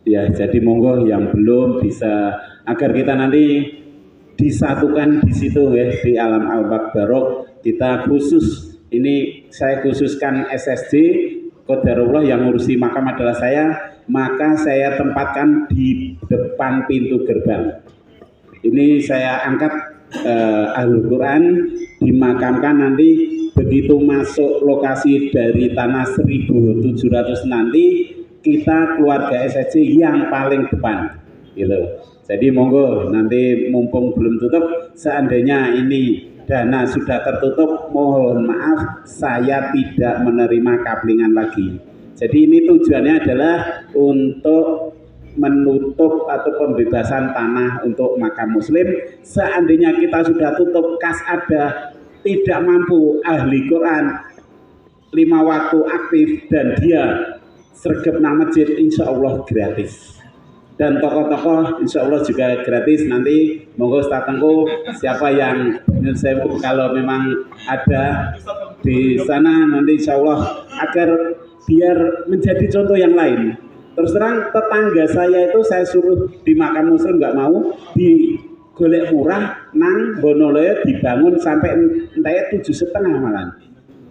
Ya, jadi monggo yang belum bisa, agar kita nanti disatukan di situ ya, di alam al-barok. Kita khusus, ini saya khususkan SSD, qadarullah yang ngurusi makam adalah saya, maka saya tempatkan di depan pintu gerbang. Ini saya angkat Ahlul Quran, dimakamkan nanti. Begitu masuk lokasi dari tanah 1700 nanti, kita keluarga SSC yang paling depan gitu. Jadi monggo nanti mumpung belum tutup, seandainya ini dana sudah tertutup, mohon maaf saya tidak menerima kaplingan lagi. Jadi ini tujuannya adalah untuk menutup atau pembebasan tanah untuk makam muslim. Seandainya kita sudah tutup, kas ada tidak mampu ahli Quran 5 waktu aktif dan dia sergap nang masjid, insya Allah gratis. Dan tokoh-tokoh insya Allah juga gratis. Nanti monggo Ustaz Tengku, siapa yang kalau memang ada di sana nanti insya Allah, agar biar menjadi contoh yang lain. Terus terang tetangga saya itu saya suruh di makam muslim nggak mau, di golek murah nang Bonole dibangun sampai entahnya 7,5 malam.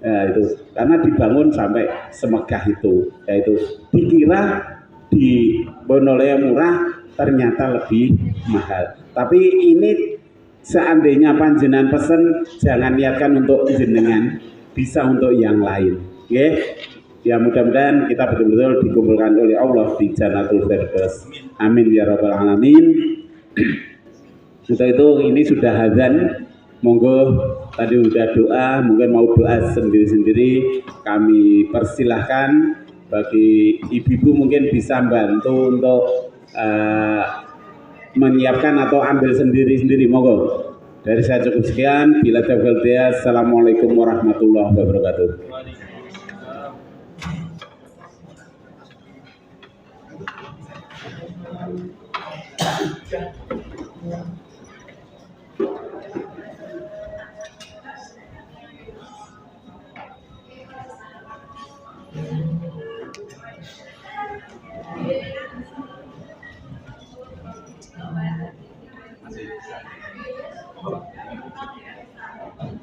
Ya, itu karena dibangun sampai semegah itu, yaitu dikira di Bonole murah, ternyata lebih mahal. Tapi ini seandainya panjenengan pesen, jangan niatkan untuk jenengan, bisa untuk yang lain. Oke? Ya mudah-mudahan kita betul-betul dikumpulkan oleh Allah di Jannatul Firdaus. Amin ya rabbal alamin. Setelah itu ini sudah azan, monggo tadi udah doa, mungkin mau doa sendiri-sendiri, kami persilahkan. Bagi ibu-ibu mungkin bisa bantu untuk menyiapkan atau ambil sendiri-sendiri, monggo. Dari saya cukup sekian. Bila taufiq hidayah. Assalamualaikum warahmatullahi wabarakatuh.